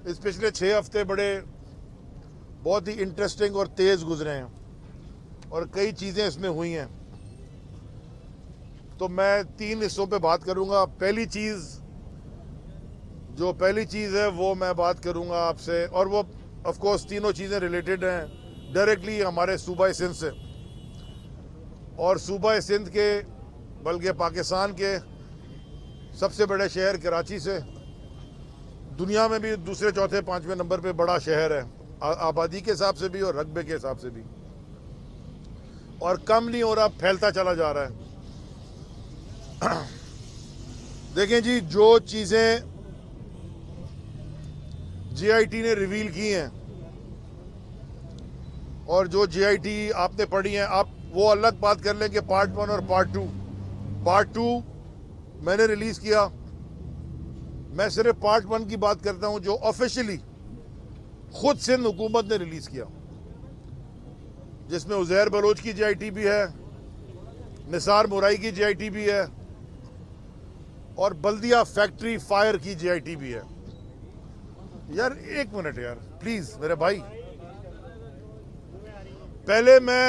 इस पिछले 6 हफ्ते बहुत ही इंटरेस्टिंग और तेज़ गुजरे हैं और कई चीज़ें इसमें हुई हैं। तो मैं 3 हिस्सों पे बात करूंगा। पहली चीज़ है वो मैं बात करूंगा आपसे, और वो ऑफ कोर्स तीनों चीज़ें रिलेटेड हैं डायरेक्टली हमारे सूबा सिंध से, और सूबा सिंध के बल्कि पाकिस्तान के सबसे बड़े शहर कराची से, दुनिया में भी दूसरे चौथे पांचवें नंबर पे बड़ा शहर है आबादी के हिसाब से भी और रकबे के हिसाब से भी, और कम नहीं हो रहा, फैलता चला जा रहा है। देखें जी, जो चीज़ें जीआईटी ने रिवील की हैं और जो जीआईटी आपने पढ़ी हैं, आप वो अलग बात कर लें कि पार्ट 1 और पार्ट 2 मैंने रिलीज किया। मैं सिर्फ पार्ट 1 की बात करता हूं जो ऑफिशियली खुद सिंध हुकूमत ने रिलीज किया, जिसमें उज़ैर बलोच की जीआईटी भी है, निसार मुराई की जीआईटी भी है और बल्दिया फैक्ट्री फायर की जीआईटी भी है। यार एक मिनट यार प्लीज मेरे भाई, पहले मैं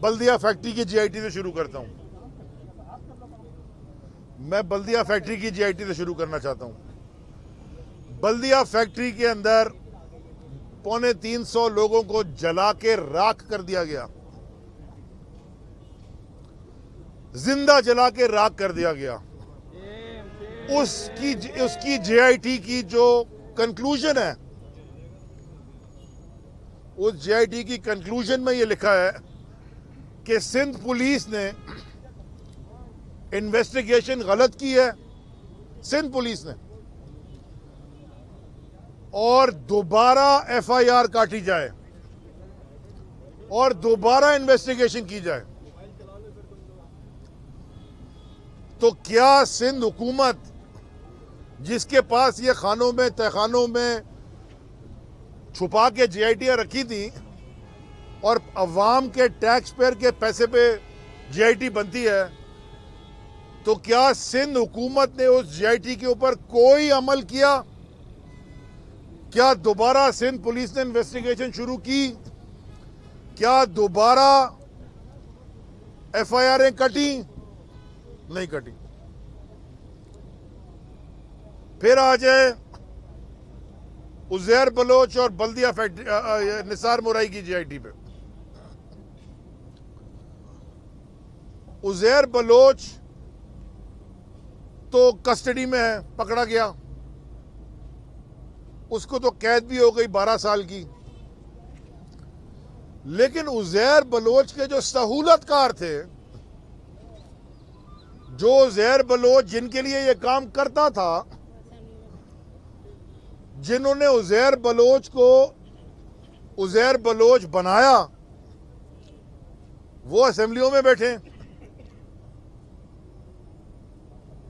बल्दिया फैक्ट्री की जीआईटी से शुरू करता हूं। मैं बल्दिया फैक्ट्री की जीआईटी से शुरू करना चाहता हूं। बल्दिया फैक्ट्री के अंदर 350 लोगों को जला के राख कर दिया गया, जिंदा जला के राख कर दिया गया। उसकी जीआईटी की जो कंक्लूजन है, उस जीआईटी की कंक्लूजन में यह लिखा है कि सिंध पुलिस ने इन्वेस्टिगेशन गलत की है, सिंध पुलिस ने, और दोबारा एफआईआर काटी जाए और दोबारा इन्वेस्टिगेशन की जाए। तो क्या सिंध हुकूमत, जिसके पास ये खानों में तहखानों में छुपा के जीआईटियां रखी थी और अवाम के टैक्स पेयर के पैसे पे जीआईटी बनती है, तो क्या सिंध हुकूमत ने उस जीआईटी के ऊपर कोई अमल किया? क्या दोबारा सिंध पुलिस ने इन्वेस्टिगेशन शुरू की? क्या दोबारा एफआईआरें कटी? नहीं कटी। फिर आ जाए उज़ैर बलोच और बल्दिया फैक्ट्री निसार मुराई की जीआईटी पे। उज़ैर बलोच तो कस्टडी में है, पकड़ा गया, उसको तो कैद भी हो गई 12 साल की। लेकिन उज़ैर बलोच के जो सहूलतकार थे, जो उज़ैर बलोच जिनके लिए यह काम करता था, जिन्होंने उज़ैर बलोच को उज़ैर बलोच बनाया, वो असेंबलियों में बैठे,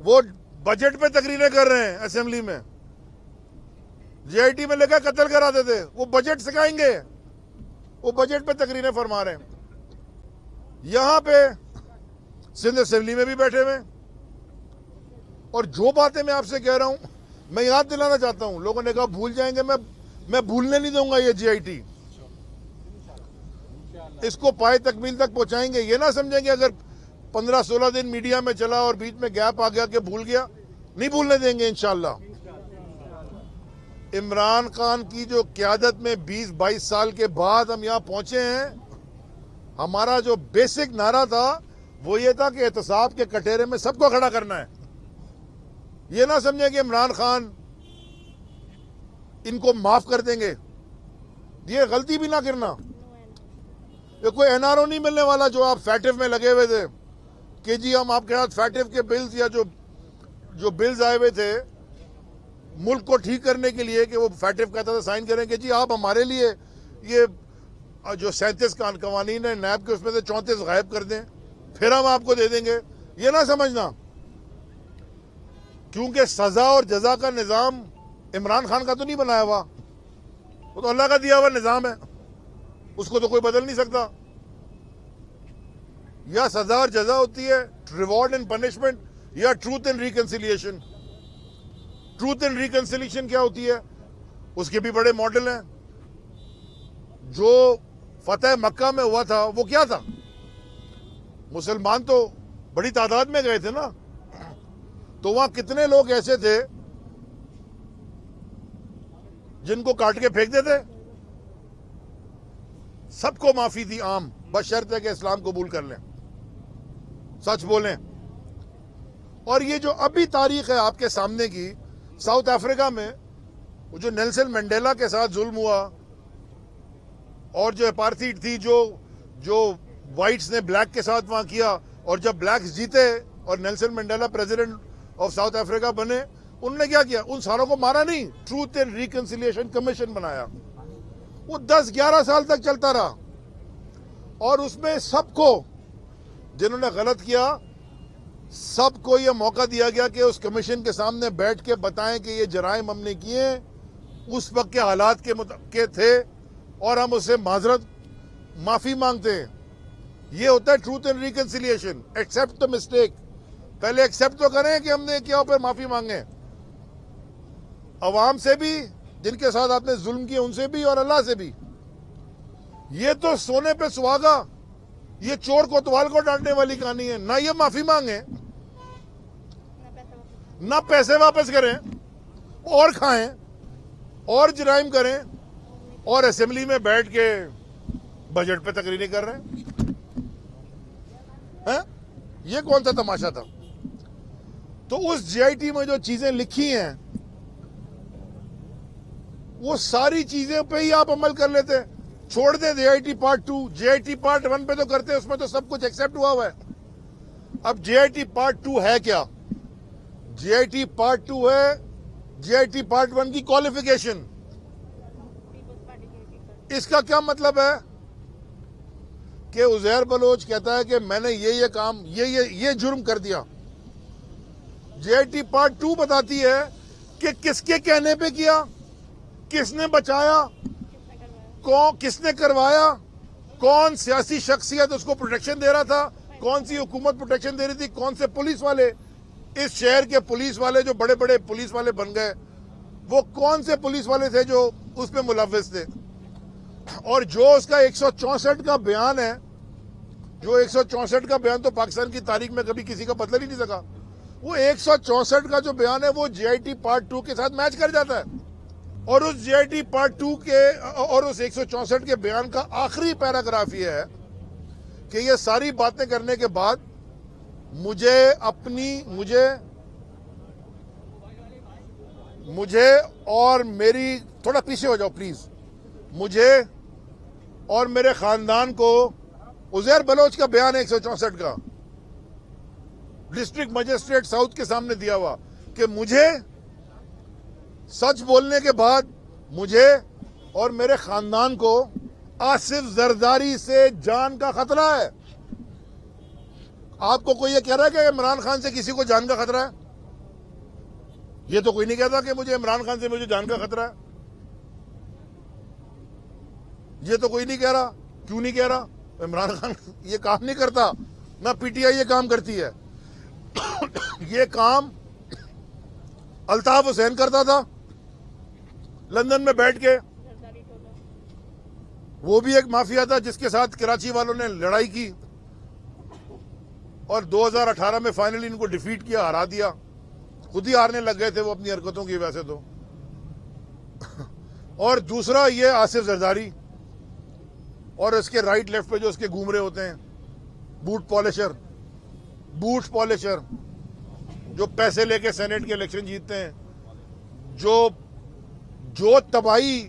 वो बजट पे तकरीरें कर रहे हैं असेंबली में। जीआईटी में लेकर कत्ल कराते थे, वो बजट सिखाएंगे, वो बजट पे तकरीरें फरमा रहे हैं। यहां पे सिंध असेंबली में भी बैठे हुए। और जो बातें मैं आपसे कह रहा हूं, मैं याद दिलाना चाहता हूं। लोगों ने कहा भूल जाएंगे, मैं भूलने नहीं दूंगा ये जीआईटी। इसको पाए तकमील तक पहुंचाएंगे। ये ना समझेंगे अगर 15-16 दिन मीडिया में चला और बीच में गैप आ गया कि भूल गया, नहीं भूलने देंगे इंशाल्लाह। इमरान खान की जो क़यादत में 20-22 साल के बाद हम यहां पहुंचे हैं, हमारा जो बेसिक नारा था वो ये था कि एहतसाब के कटहरे में सबको खड़ा करना है। ये ना समझे कि इमरान खान इनको माफ कर देंगे, ये गलती भी ना करना। ये कोई एनआरओ नहीं मिलने वाला जो आप फैटिव में लगे हुए थे कि जी हम आपके साथ फैटिव के बिल्स या जो बिल्स आए हुए थे मुल्क को ठीक करने के लिए, कि वो फैटिव कहता था साइन करेंगे जी आप हमारे लिए ये जो 37 कवानीन है नैब के, उसमें से 34 गायब कर दें, फिर हम आपको दे देंगे। ये ना समझना, क्योंकि सजा और जजा का निज़ाम इमरान खान का तो नहीं बनाया हुआ, वो तो अल्लाह का दिया हुआ निज़ाम है, उसको तो कोई बदल नहीं सकता। या सजा और जजा होती है रिवॉर्ड एंड पनिशमेंट, या truth and reconciliation. Truth and reconciliation क्या होती है? उसके भी बड़े मॉडल हैं। जो फतेह मक्का में हुआ था वो क्या था? मुसलमान तो बड़ी तादाद में गए थे ना, तो वहां कितने लोग ऐसे थे जिनको काट के फेंक देते? सबको माफी थी आम, बशर्ते कि इस्लाम कबूल कर लें, सच बोलें। और ये जो अभी तारीख है आपके सामने की, साउथ अफ्रीका में वो जो नेल्सन मंडेला के साथ जुल्म हुआ और जो अपार्थाइड थी, जो व्हाइट्स ने ब्लैक के साथ वहां किया, और जब ब्लैक्स जीते और Nelson Mandela president of south Africa बने, उन्होंने क्या किया? उन सारों को मारा नहीं, ट्रूथ एंड रिकंसिलिएशन कमीशन बनाया। वो 10-11 साल तक चलता रहा और उसमें सबको, जिन्होंने गलत किया, सबको यह मौका दिया गया कि उस कमीशन के सामने बैठ के बताएं कि ये जराइम हमने किए, उस वक्त के हालात के थे और हम उससे माजरत माफी मांगते हैं। ये होता है truth and reconciliation. Accept the mistake, पहले एक्सेप्ट तो करें कि हमने किया, फिर माफी मांगे, अवाम से भी जिनके साथ आपने जुल्म किए उनसे भी और अल्लाह से भी। ये तो सोने पे सुहागा, ये चोर कोतवाल को डांटने वाली कहानी है। ना ये माफी मांगे, ना पैसे वापस करें, और खाएं और जराइम करें, और असेंबली में बैठ के बजट पे तकरीरें कर रहे हैं। ये कौन सा तमाशा था? तो उस जीआईटी में जो चीजें लिखी हैं, वो सारी चीजें पे ही आप अमल कर लेते। छोड़ दे जीआईटी पार्ट 2, जीआईटी पार्ट 1 पे तो करते, उसमें तो सब कुछ एक्सेप्ट हुआ है। अब जीआईटी पार्ट 2 है क्या? जीआईटी पार्ट 2 है जीआईटी पार्ट 1 की क्वालिफिकेशन। इसका क्या मतलब है कि उज़ैर बलोच कहता है कि मैंने ये काम, ये जुर्म कर दिया। जीआईटी पार्ट 2 बताती है कि किसके कहने पे किया, किसने बचाया, किसने करवाया, कौन सियासी शख्सियत उसको प्रोटेक्शन दे रहा था, कौन सी हुकूमत प्रोटेक्शन दे रही थी, कौन से पुलिस वाले, इस शहर के पुलिस वाले जो बड़े बड़े पुलिस वाले बन गए, वो कौन से पुलिस वाले थे जो उसमें मुलव्विस थे। और जो उसका 164 का बयान है, जो 164 का बयान तो पाकिस्तान की तारीख में कभी किसी का बदल ही नहीं सका, वो 164 का जो बयान है वो जीआईटी पार्ट 2 के साथ मैच कर जाता है। और उस जीआईटी पार्ट 2 के और उस 164 के बयान का आखिरी पैराग्राफ ये है कि ये सारी बातें करने के बाद मुझे और मेरी, थोड़ा पीछे हो जाओ प्लीज, मुझे और मेरे खानदान को, उज़ैर बलोच का बयान 164 का डिस्ट्रिक्ट मजिस्ट्रेट साउथ के सामने दिया हुआ कि मुझे सच बोलने के बाद मुझे और मेरे खानदान को आसिफ जरदारी से जान का खतरा है। आपको कोई ये कह रहा है कि इमरान खान से किसी को जान का खतरा है? ये तो कोई नहीं कहता कि मुझे इमरान खान से मुझे जान का खतरा है। ये तो कोई नहीं कह रहा। क्यों नहीं कह रहा? इमरान खान ये काम नहीं करता, ना पीटीआई ये काम करती है। ये काम अल्ताफ हुसैन करता था लंदन में बैठ के। वो भी एक माफिया था जिसके साथ कराची वालों ने लड़ाई की और 2018 में फाइनली इनको डिफीट किया, हरा दिया। खुद ही हारने लग गए थे वो अपनी हरकतों की वैसे तो। और दूसरा ये आसिफ जरदारी और इसके राइट लेफ्ट पे जो उसके घूम रहे होते हैं, बूट पॉलिशर जो पैसे लेके सेनेट के इलेक्शन जीतते हैं, जो तबाही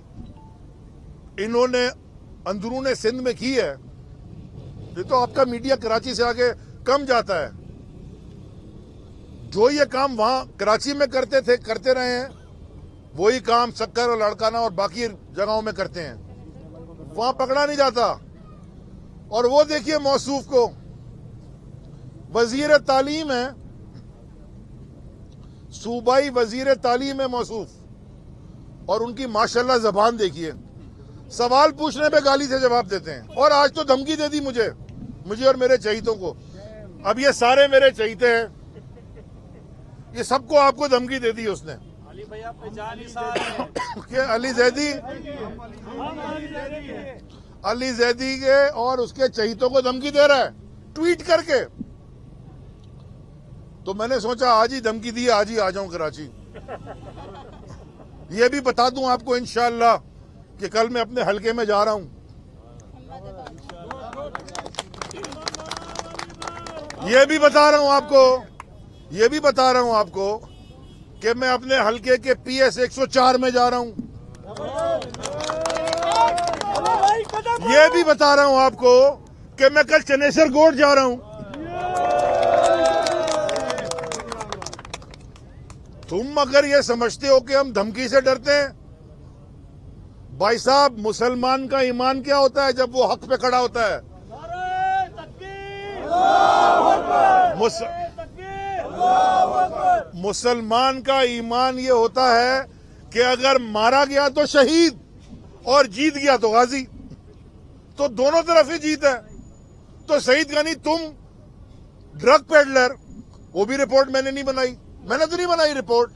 इन्होंने अंदरूने सिंध में की है। ये तो आपका मीडिया कराची से आगे कम जाता है। जो ये काम वहां कराची में करते रहे हैं, वही काम सक्कर और लड़काना और बाकी जगहों में करते हैं, वहां पकड़ा नहीं जाता। और वो देखिए मौसूफ को, वजीर तालीम है, सूबाई वजीर तालीम है मौसूफ, और उनकी माशाल्लाह जबान देखिए, सवाल पूछने पे गाली से जवाब देते हैं। और आज तो धमकी दे दी मुझे और मेरे चहीतों को। अब ये सारे मेरे चहीते हैं, ये सबको आपको धमकी दे दी उसने। भैया पहचान ही साथ है कि अली जैदी के और उसके चहीतों को धमकी दे रहा है ट्वीट करके। तो मैंने सोचा आज ही धमकी दी, आज ही आ जाऊं कराची। ये भी बता दूं आपको इंशाअल्लाह कि कल मैं अपने हलके में जा रहा हूं। ये भी बता रहा हूं आपको कि मैं अपने हलके के PS 104 में जा रहा हूं। ये भी बता रहा हूं आपको कि मैं कल चनेसर कोट जा रहा हूं। तुम अगर ये समझते हो कि हम धमकी से डरते हैं, भाई साहब मुसलमान का ईमान क्या होता है जब वो हक पे खड़ा होता है? मुसलमान का ईमान ये होता है कि अगर मारा गया तो शहीद और जीत गया तो गाजी, तो दोनों तरफ ही जीत है। तो सईद गनी तुम ड्रग पेडलर, वो भी रिपोर्ट मैंने नहीं बनाई, मैंने तो नहीं बनाई रिपोर्ट,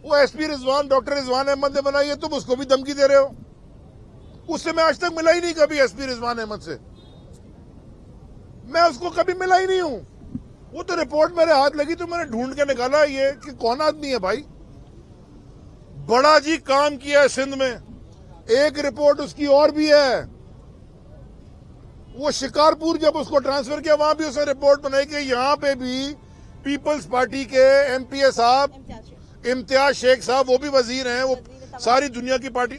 वो SP रिजवान, डॉक्टर रिजवान अहमद ने बनाई है, तुम उसको भी धमकी दे रहे हो। उससे मैं आज तक मिला ही नहीं कभी, SP रिजवान अहमद से मैं उसको कभी मिला ही नहीं हूं। वो तो रिपोर्ट मेरे हाथ लगी तो मैंने ढूंढ के निकाला ये कि कौन आदमी है भाई। बड़ा जी काम किया है सिंध में। एक रिपोर्ट उसकी और भी है, वो शिकारपुर जब उसको ट्रांसफर किया वहां भी उसने रिपोर्ट बनाई कि यहां पे भी पीपल्स पार्टी के MPA साहब इम्तियाज शेख साहब, वो भी वजीर हैं, वो सारी दुनिया की पार्टी,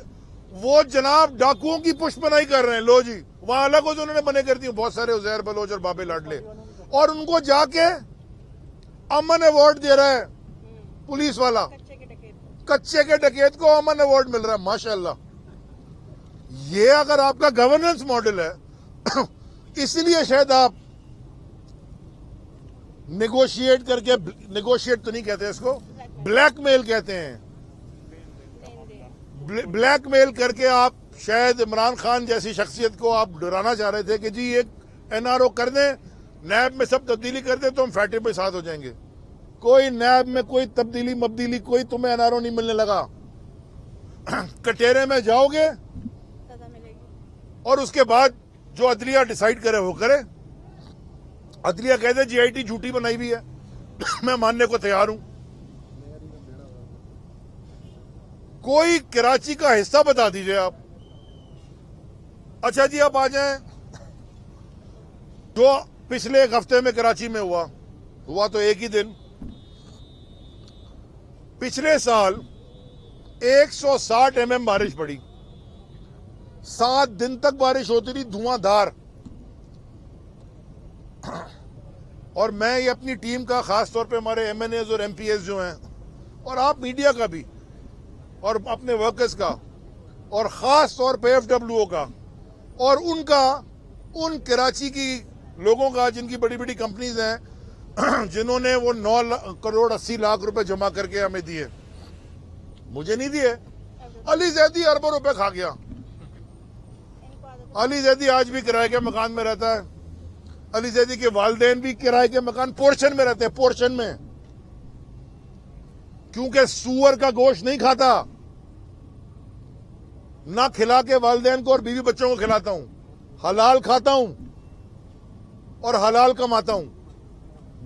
वो जनाब डाकुओं की पुष्पनाई कर रहे हैं। लो जी, वहां अलग हो जो उन्होंने बने कर दी बहुत सारे, उजैर बलोच और बाबे लाडले, और उनको जाके अमन अवार्ड दे रहा है पुलिस वाला। कच्चे के डकैत को अमन अवार्ड मिल रहा है, माशाल्लाह। ये अगर आपका गवर्नेंस मॉडल है इसलिए शायद आप नेगोशिएट करके, नेगोशिएट तो नहीं कहते इसको, ब्लैकमेल कहते हैं, ब्लैकमेल करके आप शायद इमरान खान जैसी शख्सियत को आप डराना चाह रहे थे कि जी एक NRO कर दें, नैब में सब तब्दीली कर दें तो हम फैटे पे साथ हो जाएंगे। कोई नैब में कोई तब्दीली मब्दीली, कोई तुम्हें NRO नहीं मिलने लगा। कटेरे में जाओगे और उसके बाद जो अदलिया डिसाइड करे वो करे। अदलिया कहते GIT झूठी बनाई हुई है मैं मानने को तैयार हूं। कोई कराची का हिस्सा बता दीजिए आप। अच्छा जी, आप आ जाएं जो पिछले एक हफ्ते में कराची में हुआ तो एक ही दिन। पिछले साल 160 mm बारिश पड़ी, 7 दिन तक बारिश होती रही, धुआंधार। और मैं ये अपनी टीम का, खास तौर पे हमारे MNAs और MPs जो हैं, और आप मीडिया का भी, और अपने वर्कर्स का, और खास तौर पे FWO का, और उनका, उन कराची की लोगों का जिनकी बड़ी बड़ी कंपनीज हैं जिन्होंने वो 9 करोड़ 80 लाख रुपए जमा करके हमें दिए, मुझे नहीं दिए। अली जैदी अरबों रुपए खा गया। अली जैदी आज भी किराए के मकान में रहता है। अली जैदी के वालिदैन भी किराए के मकान पोर्शन में रहते हैं, पोर्शन में, क्योंकि सूअर का गोश्त नहीं खाता। ना खिला के वालिदैन को और बीवी बच्चों को खिलाता हूं, हलाल खाता हूं और हलाल कमाता हूं।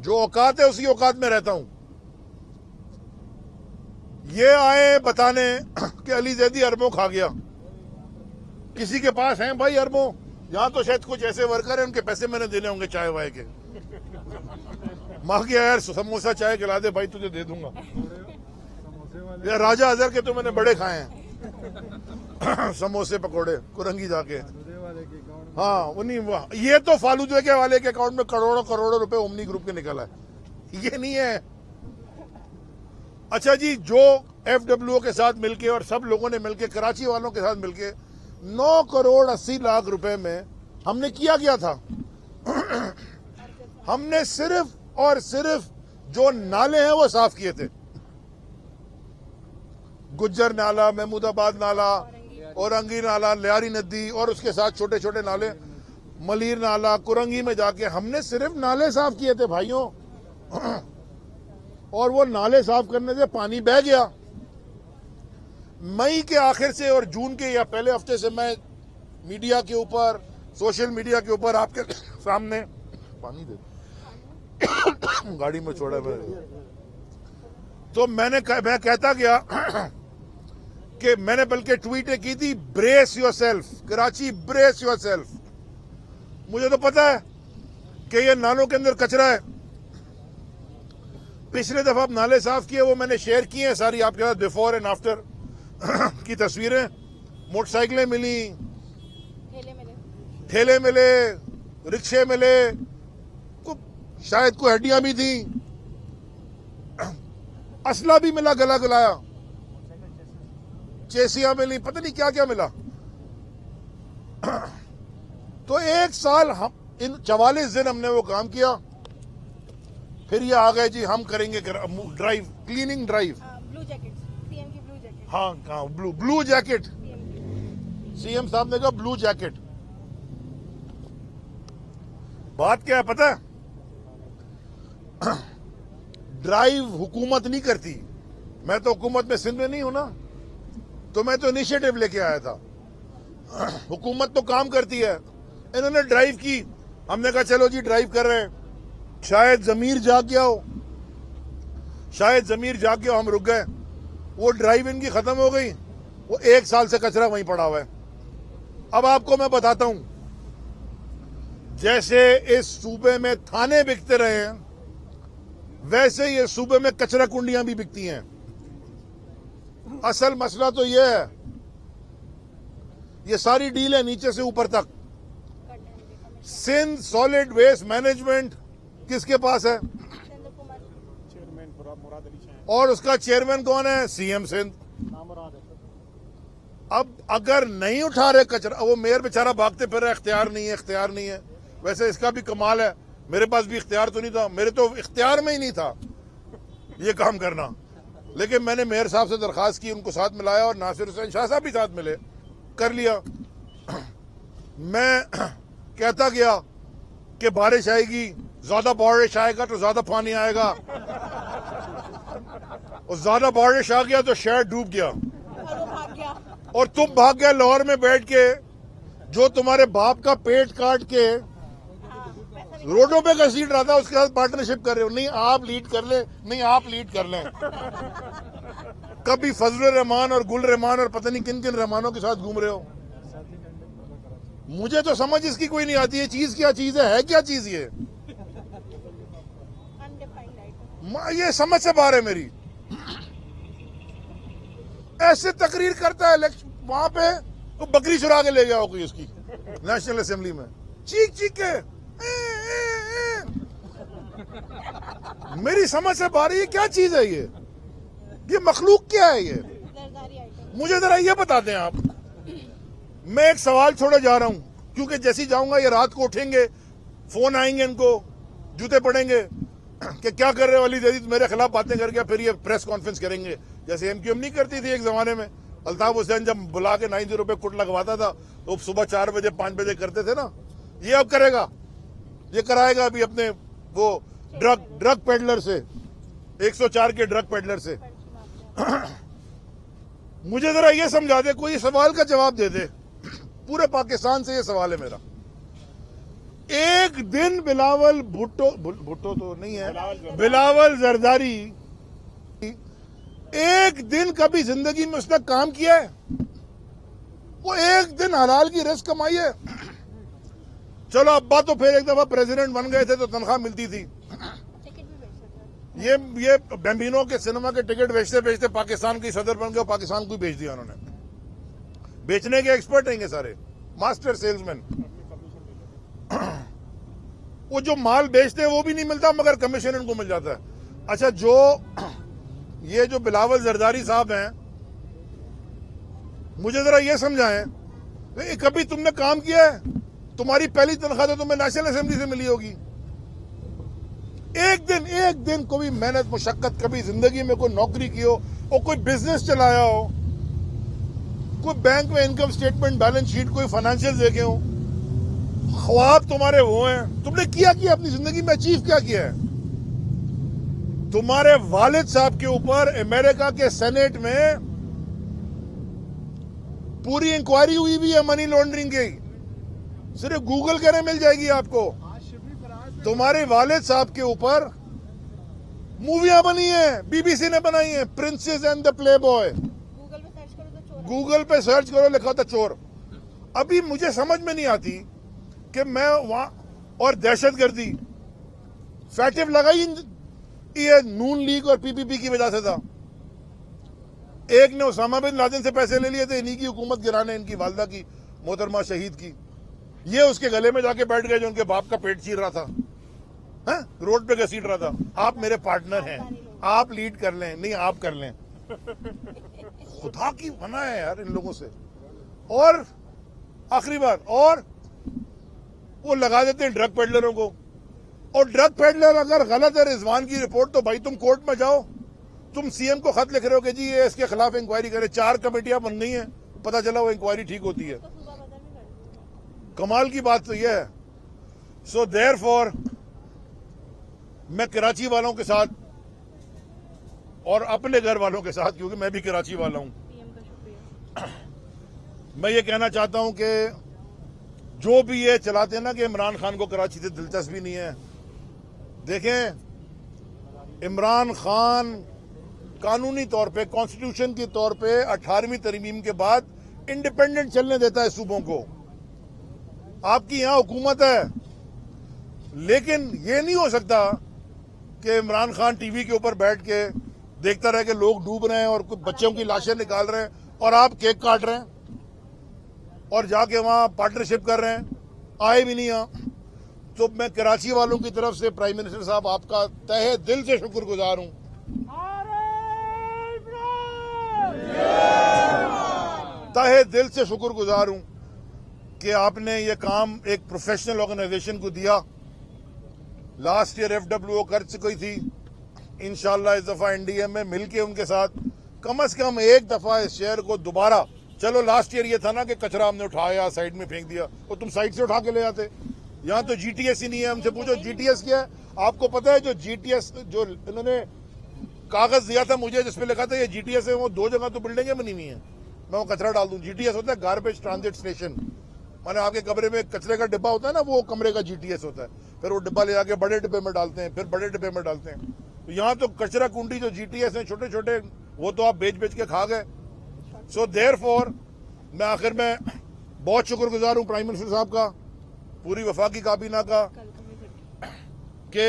जो औकात है उसी औकात में रहता हूं। ये आए बताने कि अली जैदी अरबों खा गया। किसी के पास हैं भाई अरबों? यहां तो शायद कुछ ऐसे वर्कर हैं उनके पैसे मैंने देने होंगे चाय वाय के। मां के यार समोसा चाय खिला दे भाई, तुझे दे दूंगा। यार राजा हजर के तो मैंने बड़े खाए हैं समोसे पकोड़े कुरंगी जाके। हाँ उन्हीं, ये तो फालूदे के वाले के अकाउंट में करोड़ों करोड़ों रुपए ओमनी ग्रुप के निकला है, ये नहीं है। अच्छा जी, जो FWO के साथ मिलके और सब लोगों ने मिलके, कराची वालों के साथ मिलके 9 करोड़ 80 लाख रुपए में हमने किया गया था। हमने सिर्फ और सिर्फ जो नाले हैं वो साफ किए थे। गुज्जर नाला, महमूदाबाद नाला, औरंगी नाला, लियारी नदी और उसके साथ छोटे छोटे नाले, मलीर नाला, कुरंगी में जाके हमने सिर्फ नाले साफ किए थे भाइयों। और वो नाले साफ करने से पानी बह गया मई के आखिर से और जून के या पहले हफ्ते से मैं मीडिया के ऊपर, सोशल मीडिया के ऊपर आपके सामने पानी दे गाड़ी में छोड़ा मैंने, तो मैं कहता गया कि मैंने बल्कि ट्वीटें की थी, brace yourself Karachi, brace yourself. मुझे तो पता है कि ये नालों के अंदर कचरा है। पिछले दफा आप नाले साफ किए, वो मैंने शेयर किए हैं सारी आपके साथ, बिफोर एंड आफ्टर की तस्वीरें। मोटरसाइकिलें मिली, ठेले मिले, रिक्शे मिले, शायद कोई हड्डियां भी थी, असला भी मिला, गला गलाया, चेसियां मिली, पता नहीं क्या क्या मिला। तो एक साल हम इन 44 दिन हमने वो काम किया, फिर ये आ गए जी हम करेंगे drive, cleaning drive. Blue jacket, CM की ब्लू जैकेट। हाँ कहा ब्लू जैकेट, सीएम साहब ने कहा ब्लू जैकेट। बात क्या है पता है? ड्राइव हुकूमत नहीं करती। मैं तो हुकूमत में सिंध में नहीं हूं ना, तो मैं तो इनिशिएटिव लेके आया था। हुकूमत तो काम करती है, इन्होंने ड्राइव की, हमने कहा चलो जी ड्राइव कर रहे हैं। शायद जमीर जाग गया हो, शायद जमीर जाग गया, हम रुक गए। वो ड्राइव इनकी खत्म हो गई, वो एक साल से कचरा वहीं पड़ा हुआ है। अब आपको मैं बताता हूं, जैसे इस सूबे में थाने बिकते रहे हैं, वैसे ये सूबे में कचरा कुंडियां भी बिकती हैं। असल मसला तो ये है, ये सारी डील है नीचे से ऊपर तक। सिंध सॉलिड वेस्ट मैनेजमेंट किसके पास है? और उसका चेयरमैन कौन है? सीएम सिंध। अब अगर नहीं उठा रहे कचरा, वो मेयर बेचारा भागते फिर रहा, इख्तियार नहीं है, इख्तियार नहीं है। वैसे इसका भी कमाल है, मेरे पास भी इख्तियार तो नहीं था, मेरे तो इख्तियार में ही नहीं था ये काम करना। लेकिन मैंने मेयर साहब से दरखास्त की, उनको साथ मिलाया, और नासिर हुसैन शाह साहब भी साथ मिले, कर लिया। मैं कहता गया कि बारिश आएगी, ज्यादा बारिश आएगा तो ज्यादा पानी आएगा, और ज्यादा बारिश आ गया तो शहर डूब गया, और तुम भाग गया लाहौर में बैठ के, जो तुम्हारे बाप का पेट काट के रोडों पे घसीट रहा था, उसके साथ पार्टनरशिप कर रहे हो। नहीं आप लीड कर ले, नहीं आप लीड कर लें। कभी फजलुर रहमान और गुल रहमान और पता नहीं किन किन रहमानों के साथ घूम रहे हो। मुझे तो समझ इसकी कोई नहीं आती, ये चीज क्या चीज है क्या चीज ये समझ से बाहर है मेरी। ऐसे तकरीर करता है वहां पे, तो बकरी चुरा के ले गया हो कोई उसकी नेशनल असेंबली में, चीख चीख के। मेरी समझ से बाहर, ये क्या चीज है? ये मखलूक क्या है ये? मुझे जरा ये बता दें आप। मैं एक सवाल छोड़े जा रहा हूं, क्योंकि जैसे जाऊंगा ये रात को उठेंगे, फोन आएंगे, इनको जूते पड़ेंगे कि क्या कर रहे हो अली जदीद, मेरे खिलाफ बातें करके फिर ये प्रेस कॉन्फ्रेंस करेंगे, जैसे एमक्यूएम नहीं करती थी एक जमाने में। अल्ताफ हुसैन जब बुला के 90 रुपए कुट लगवाता था, तो सुबह 4 बजे 5 बजे करते थे ना। ये अब करेगा, ये कराएगा अभी अपने वो ड्रग पेडलर से, 104 के ड्रग पेडलर से। मुझे जरा ये समझा दे, कोई सवाल का जवाब दे दे। पूरे पाकिस्तान से ये सवाल है मेरा। एक दिन बिलावल भुट्टो तो नहीं है, बिलावल जरदारी एक दिन कभी जिंदगी में उसने काम किया है? वो एक दिन हलाल की रिस्क कमाई है? चलो अब्बा तो फिर एक दफा प्रेसिडेंट बन गए थे तो तनख्वाह मिलती थी। ये बैम्बिनो के सिनेमा के टिकट बेचते बेचते पाकिस्तान की सदर बन गए, पाकिस्तान को बेच दिया उन्होंने। बेचने के एक्सपर्ट हैं सारे, मास्टर सेल्समैन। वो जो माल बेचते हैं वो भी नहीं मिलता, मगर कमीशन इनको मिल जाता है। अच्छा, ये जो बिलावल जरदारी साहब हैं, मुझे जरा ये समझाएं, कभी तुमने काम किया है? तुम्हारी पहली तनख्वाह तो तुम्हें नेशनल असेंबली से मिली होगी। एक दिन कोई मेहनत मुशक्कत कभी जिंदगी में कोई नौकरी की हो, और कोई बिजनेस चलाया हो, कोई बैंक में इनकम स्टेटमेंट, बैलेंस शीट, कोई फाइनेंशियल देखे हो, ख्वाब तुम्हारे वो हैं, तुमने किया अपनी जिंदगी में अचीव क्या किया है? तुम्हारे वालिद साहब के ऊपर अमेरिका के सेनेट में पूरी इंक्वायरी हुई भी है मनी लॉन्ड्रिंग की, सिर्फ गूगल करें मिल जाएगी आपको। तुम्हारे वालिद साहब के ऊपर मूवियां बनी हैं, बीबीसी ने बनाई हैं, princess and the play boy. Google पे सर्च करो, लिखा था चोर। अभी मुझे समझ में नहीं आती कि मैं वहां, और दहशतगर्दी फैटिव लगा ही ये नून लीग और पीपीपी की वजह से था। एक ने उसामा बिन लादेन से पैसे ले लिए थे, इन्हीं की हुकूमत गिराने, इनकी वालदा की, मोहतरमा शहीद की। ये उसके गले में जाके बैठ गए जो उनके बाप का पेट चीर रहा था, है? रोड पे घसीट रहा था। आप मेरे पार्टनर हैं, आप लीड कर लें, नहीं आप कर लें। खुदा की मना है यार इन लोगों से। और आखिरी बात, और वो लगा देते हैं ड्रग पेडलरों को, और ड्रग पेडलर अगर गलत है रिजवान की रिपोर्ट, तो भाई तुम कोर्ट में जाओ, तुम सीएम को खत लिख रहे हो कि जी ये इसके खिलाफ इंक्वायरी करे। 4 कमेटियां बन गई हैं, पता चला वो इंक्वायरी ठीक होती है। कमाल की बात तो यह है। सो देयरफॉर मैं कराची वालों के साथ और अपने घर वालों के साथ, क्योंकि मैं भी कराची वाला हूं, मैं ये कहना चाहता हूं कि जो भी ये चलाते हैं ना कि इमरान खान को कराची से दिलचस्पी नहीं है, देखें इमरान खान कानूनी तौर पे, कॉन्स्टिट्यूशन के तौर पे 18वीं तरमीम के बाद इंडिपेंडेंट चलने देता है सूबों को। आपकी यहां हुकूमत है, लेकिन ये नहीं हो सकता कि इमरान खान टीवी के ऊपर बैठ के देखता रहे कि लोग डूब रहे हैं और कुछ बच्चों की लाशें निकाल रहे हैं और आप केक काट रहे हैं और जाके वहां पार्टनरशिप कर रहे हैं, आए भी नहीं यहां। तो मैं कराची वालों की तरफ से प्राइम मिनिस्टर साहब आपका तहे दिल से शुक्रगुजार हूं, तहे दिल से शुक्रगुजार हूं कि आपने ये काम एक प्रोफेशनल ऑर्गेनाइजेशन को दिया। लास्ट ईयर एफडब्ल्यूओ कर चुकी थी, इंशाल्लाह इस दफा एनडीए में मिलके उनके साथ कम से कम एक दफा इस शहर को दोबारा, चलो लास्ट ईयर ये था ना कि कचरा हमने उठाया साइड में फेंक दिया, और तुम साइड से उठा के ले आते। यहाँ तो जीटीएस ही नहीं है। हमसे पूछो जीटीएस क्या है। आपको पता है जो जीटीएस, जो इन्होंने कागज दिया था मुझे जिसपे लिखा था ये जीटीएस है, वो 2 जगह तो बिल्डिंगें बनी हुई हैं, मैं वो कचरा डाल दूं। जीटीएस होता है गार्बेज ट्रांजिट स्टेशन, माने आपके कमरे में कचरे का डिब्बा होता है ना, वो कमरे का जीटीएस होता है। फिर वो डिब्बा ले जाके बड़े डिब्बे में डालते हैं, फिर बड़े डिब्बे में डालते हैं। तो यहाँ तो कचरा कुंडी जो जीटीएस है छोटे छोटे, वो तो आप बेच बेच के खा गए। सो देयरफॉर मैं आखिर में बहुत शुक्रगुजार हूँ प्राइम मिनिस्टर साहब का, पूरी वफाकी काबीना का, कि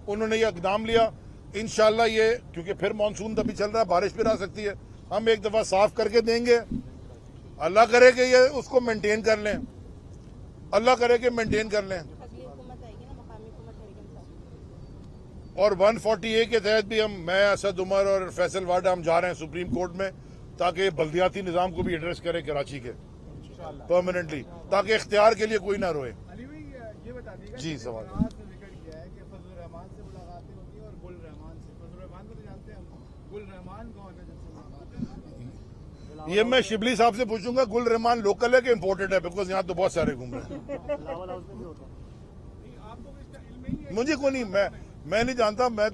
उन्होंने ये इकदाम लिया। इंशाल्लाह ये, क्योंकि फिर मानसून तभी चल रहा है, बारिश फिर आ सकती है, हम एक दफा साफ करके देंगे। अल्लाह करे कि ये उसको मेंटेन कर लें, अल्लाह करे कि मेंटेन कर लें। और 140A के तहत भी मैं, असद उमर और फैसल वाडा हम जा रहे हैं सुप्रीम कोर्ट में, ताकि बल्दियाती निजाम को भी एड्रेस करे कराची के परमानेंटली, ताकि इख्तियार के लिए कोई ना रोए। जी सवाल ये मैं शिबली साहब से पूछूंगा, गुल रहमान लोकल है कि इम्पोर्टेड है, बिकॉज यहाँ तो बहुत सारे घूम रहे हैं। मुझे को नहीं, मैं नहीं जानता, मैं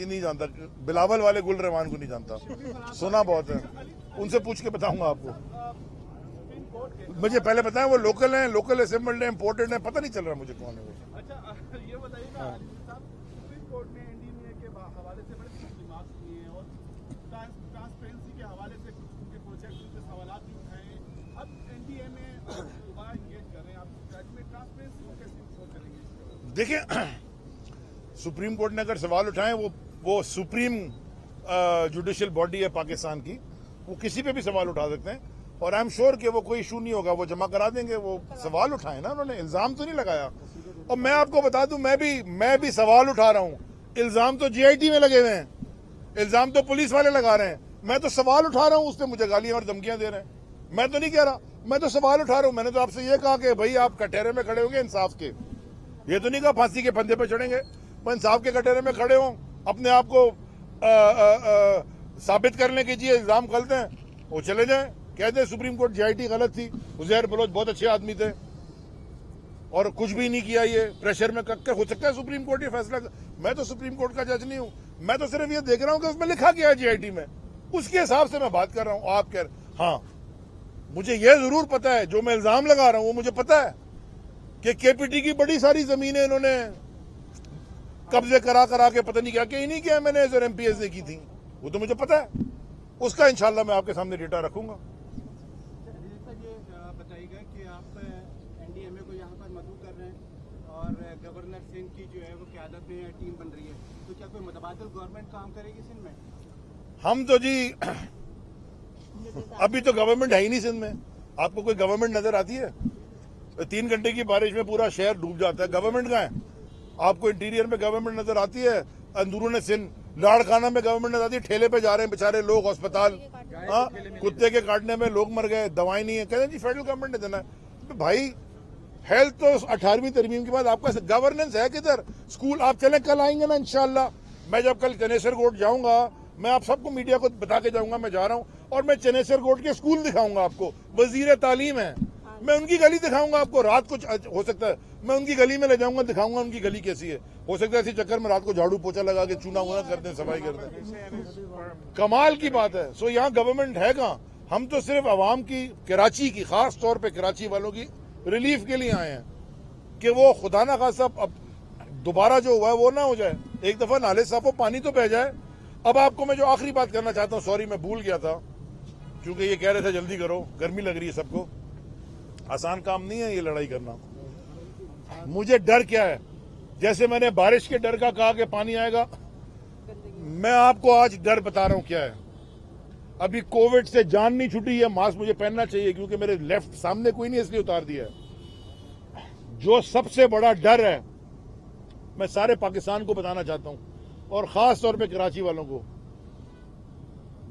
नहीं जानता, बिलावल वाले गुल रहमान को नहीं जानता, सुना बहुत है, उनसे पूछ के बताऊंगा आपको। मुझे पहले बताएं वो लोकल हैं, लोकल असेंबल्ड है, इम्पोर्टेड है, पता नहीं चल रहा मुझे कौन है वो। अच्छा ये बताइएगा सुप्रीम कोर्ट ने एनडीए के हवाले से बड़े रिमार्क्स किए हैं और ट्रांसपेरेंसी के हवाले से कुछ उनके प्रोजेक्ट उनके सवाल भी उठाए। अब एनडीए में दोबारा इंगेज कर रहे हैं, आप में ट्रांसपेरेंसी को कैसे इंश्योर करेंगे? देखिए सुप्रीम कोर्ट ने अगर सवाल उठाए, वो सुप्रीम जुडिशियल बॉडी है पाकिस्तान की, वो किसी पे भी सवाल उठा सकते हैं, और आई एम श्योर कि वो कोई इशू नहीं होगा, वो जमा करा देंगे। वो सवाल उठाए ना उन्होंने, इल्जाम तो नहीं लगाया। और मैं आपको बता दूं, मैं भी सवाल उठा रहा हूं। इल्जाम तो जीआईटी में लगे हुए हैं, इल्जाम तो पुलिस वाले लगा रहे हैं, मैं तो सवाल उठा रहा हूं, उस पर मुझे गालियां और धमकियां दे रहे हैं। मैं तो नहीं कह रहा, मैं तो सवाल उठा रहा हूं। मैंने तो आपसे ये कहा कि भाई आप कटहरे में खड़े होंगे इंसाफ के, ये तो नहीं कहा फांसी के फंदे पर चढ़ेंगे, पर इंसाफ के कटहरे में खड़े हों, अपने आप को साबित करने के लिए इल्जाम गलत हैं, वो चले जाए, कहते हैं सुप्रीम कोर्ट जीआईटी गलत थी, उजैर बलोच बहुत अच्छे आदमी थे और कुछ भी नहीं किया, ये प्रेशर में कर हो सकता है सुप्रीम कोर्ट ये फैसला। मैं तो सुप्रीम कोर्ट का जज नहीं हूं, मैं तो सिर्फ ये देख रहा हूं कि उसमें लिखा गया है जीआईटी में, उसके हिसाब से मैं बात कर रहा हूं। आप कह रहे, हाँ मुझे यह जरूर पता है, जो मैं इल्जाम लगा रहा हूं वो मुझे पता है कि केपीटी की बड़ी सारी जमीनें इन्होंने कब्जे करा करा के पता नहीं क्या क्या, इन्हीं के एमएनएज और एमपीएस ने की थी, वो तो मुझे पता है। उसका इंशाल्लाह मैं आपके सामने डेटा रखूंगा। ये बताइएगा कि आप एनडीएमए को यहाँ पर मदऊ कर रहे हैं और गवर्नर सिंध की जो है वो क़यादत में टीम बन रही है, तो क्या कोई मुतबादिल गवर्नमेंट काम करेगी सिंध में? हम तो जी अभी तो गवर्नमेंट है ही नहीं सिंध में। आपको कोई गवर्नमेंट नजर आती है? 3 घंटे की बारिश में पूरा शहर डूब जाता है, गवर्नमेंट कहाँ है? आपको इंटीरियर में गवर्नमेंट नजर आती है? अंदरूनी सिंध लाड़खाना में गवर्नमेंट नजर आती है? ठेले पे जा रहे हैं बेचारे लोग अस्पताल, हाँ कुत्ते के काटने में लोग मर गए, दवाई नहीं है, कहते हैं जी फेडरल गवर्नमेंट ने देना है। तो भाई हेल्थ तो 18वीं तरमीम के बाद आपका गवर्नेंस है किधर? स्कूल आप चले, कल आएंगे ना इंशाल्लाह। मैं जब कल चनेसर कोट जाऊंगा, मैं आप सबको मीडिया को बता के जाऊंगा मैं जा रहा हूं, और मैं चनेसर कोट के स्कूल दिखाऊंगा आपको। वजीर तालीम है, मैं उनकी गली दिखाऊंगा आपको। रात कुछ हो सकता है मैं उनकी गली में ले जाऊंगा, दिखाऊंगा उनकी गली कैसी है। हो सकता है इसी चक्कर में रात को झाड़ू पोछा लगा के चूना वूना करते हैं, सफाई करते हैं। कमाल की बात है। सो यहाँ गवर्नमेंट है कहाँ? हम तो सिर्फ आवाम की, कराची की, खास तौर पर कराची वालों की रिलीफ के लिए आए हैं कि वो खुदा ना खासा अब दोबारा जो हुआ है वो ना हो जाए। एक दफा नाले साफो पानी तो बह जाए। अब आपको मैं जो आखिरी बात करना चाहता हूँ, सॉरी मैं भूल गया था, क्योंकि ये कह रहे थे जल्दी करो, गर्मी लग रही है सबको। आसान काम नहीं है ये लड़ाई करना। मुझे डर क्या है? जैसे मैंने बारिश के डर का कहा कि पानी आएगा, मैं आपको आज डर बता रहा हूं क्या है। अभी कोविड से जान नहीं छूटी है, मास्क मुझे पहनना चाहिए क्योंकि मेरे लेफ्ट सामने कोई नहीं, इसलिए उतार दिया है। जो सबसे बड़ा डर है, मैं सारे पाकिस्तान को बताना चाहता हूं और खास तौर पे कराची वालों को,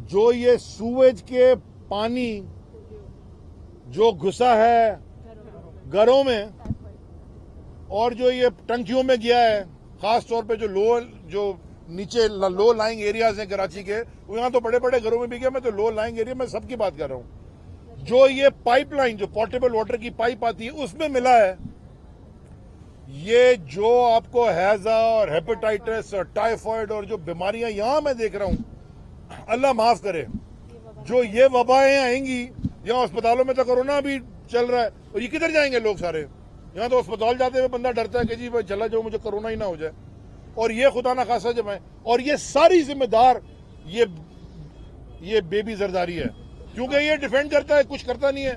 जो ये सूएज के पानी जो घुसा है घरों में और जो ये टंकियों में गया है, खास तौर पे जो नीचे लो लाइंग एरियाज हैं कराची के, यहाँ तो बड़े बड़े घरों में भी गया, मैं तो लो लाइंग एरिया में सबकी बात कर रहा हूँ। जो ये पाइपलाइन, जो पोर्टेबल वाटर की पाइप आती है, उसमें मिला है ये जो आपको हैजा और हेपेटाइटिस और टाइफाइड और जो बीमारियां यहां मैं देख रहा हूं, अल्लाह माफ करे, जो ये वबाएं आएंगी, यहाँ अस्पतालों में तो कोरोना भी चल रहा है, और ये किधर जाएंगे लोग सारे? यहाँ तो अस्पताल जाते हुए बंदा डरता है कि जी भाई चला जाओ, मुझे कोरोना ही ना हो जाए। और ये खुदा ना खासा जब है, और ये सारी जिम्मेदार ये बेबी जरदारी है, क्योंकि ये डिफेंड करता है, कुछ करता नहीं है।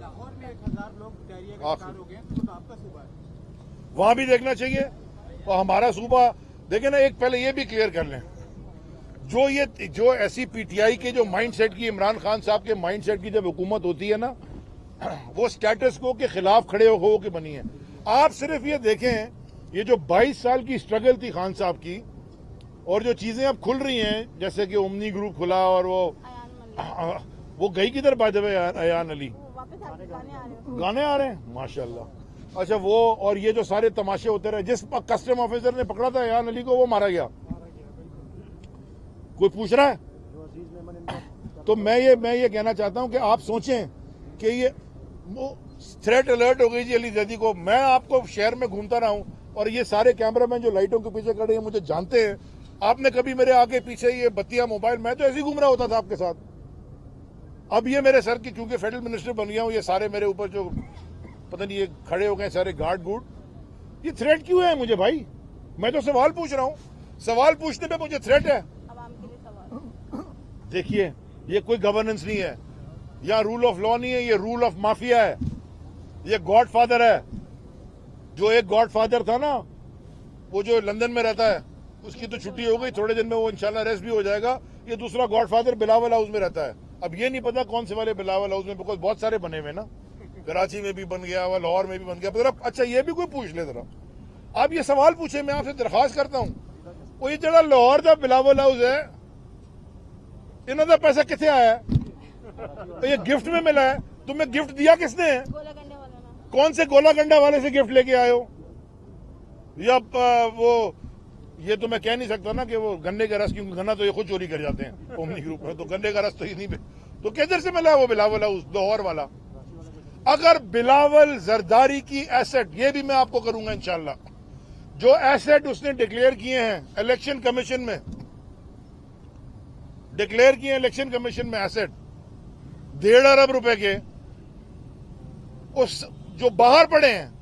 लाहौर में 1000 लोग डायरिया का शिकार हो गए, तो आपका सूबा है, वहां भी देखना चाहिए। और हमारा सूबा देखे ना, एक पहले ये भी क्लियर कर लें, जो ऐसी पीटीआई के जो माइंडसेट की, इमरान खान साहब के माइंडसेट की जब हुकूमत होती है ना, वो स्टेटस को के खिलाफ खड़े हो के बनी है। आप सिर्फ ये देखें, ये जो 22 साल की स्ट्रगल थी खान साहब की, और जो चीजें अब खुल रही हैं, जैसे कि ओमनी ग्रुप खुला, और वो गई किधर by the way Ayaan Ali, गाने आ रहे हैं माशाल्लाह। अच्छा वो, और ये जो सारे तमाशे होते रहे, जिस कस्टम ऑफिसर ने पकड़ा था अयान अली को, वो मारा गया। कोई पूछ रहा है? तो मैं ये कहना चाहता हूं कि आप सोचें कि ये थ्रेट अलर्ट हो गई जी अली जैदी को। मैं आपको शहर में घूमता रहा हूं, और ये सारे कैमरामैन जो लाइटों के पीछे खड़े हैं मुझे जानते हैं। आपने कभी मेरे आगे पीछे ये बत्तियां, मोबाइल, मैं तो ऐसे ही घूम रहा होता था आपके साथ। अब ये मेरे सर की, क्योंकि फेडरल मिनिस्टर बन गया हूं, ये सारे मेरे ऊपर जो पता नहीं ये खड़े हो गए सारे गार्ड गुड। ये थ्रेट क्यों है मुझे भाई? मैं तो सवाल पूछ रहा हूं, सवाल पूछने पे मुझे थ्रेट है। देखिए ये कोई गवर्नेंस नहीं है, या रूल ऑफ लॉ नहीं है, ये रूल ऑफ माफिया है, ये गॉडफादर है। जो एक गॉडफादर था ना, वो जो लंदन में रहता है, उसकी तो छुट्टी हो गई, थोड़े दिन में वो इंशाल्लाह अरेस्ट भी हो जाएगा। ये दूसरा गॉडफादर बिलावल हाउस में रहता है। अब ये नहीं पता कौन से वाले बिलावल हाउस में, बिकॉज बहुत सारे बने हुए ना, कराची में भी बन गया, लाहौर में भी बन गया। अच्छा ये भी कोई पूछ ले जरा, आप ये सवाल पूछे, मैं आपसे दरखास्त करता हूं। वो ये जरा लाहौर का बिलावल हाउस है, इन्हों का पैसा कितने आया है? तो ये गिफ्ट में मिला है, तुम्हें गिफ्ट दिया किसने है? कौन से गोलागंडा वाले से गिफ्ट लेके आए हो? या वो ये तो मैं कह नहीं सकता ना कि वो गन्ने का रस, क्योंकि गन्ना तो ये खुद चोरी कर जाते हैं ओमनी ग्रुप में, तो गन्ने का रस तो ही नहीं। तो किधर से मिला वो बिलावल हाउस लाहौर वाला? अगर बिलावल जरदारी की एसेट, ये भी मैं आपको करूंगा इंशाल्लाह, जो एसेट उसने डिक्लेयर किए हैं इलेक्शन कमीशन में, डिक्लेयर किए इलेक्शन कमीशन में एसेट 1.5 अरब रुपए के, उस जो बाहर पड़े हैं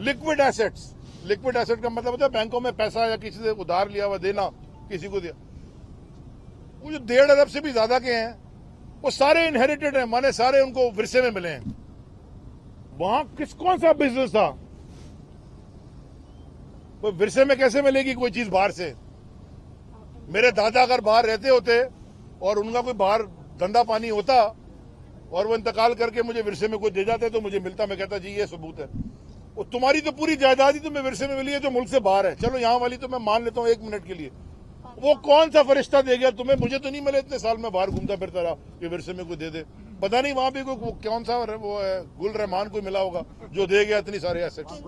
लिक्विड एसेट्स। लिक्विड एसेट का मतलब होता है बैंकों में पैसा या किसी से उधार लिया हुआ देना, किसी को दिया। वो जो 1.5 अरब से भी ज्यादा के हैं वो सारे इनहेरिटेड हैं, माने सारे उनको विरसे में मिले हैं। वहां कौन सा बिजनेस था? कोई विरसे में कैसे मिलेगी कोई चीज बाहर से? मेरे दादा अगर बाहर रहते होते और उनका कोई बाहर धंधा पानी होता और वो इंतकाल करके मुझे विरसे में कोई दे जाते तो मुझे मिलता, मैं कहता जी ये सबूत है। वो तुम्हारी तो पूरी जायदाद ही तुम्हें विरसे में मिली है जो मुल्क से बाहर है। चलो यहाँ वाली तो मैं मान लेता हूँ 1 मिनट के लिए, वो कौन सा फरिश्ता दे गया तुम्हें? मुझे तो नहीं मिले, इतने साल में बाहर घूमता फिरता रहा कि विरसे में कोई दे दे। पता नहीं वहां भी कोई कौन सा वो है, गुल रहमान कोई मिला होगा जो दे गया इतनी सारे एसेट्स।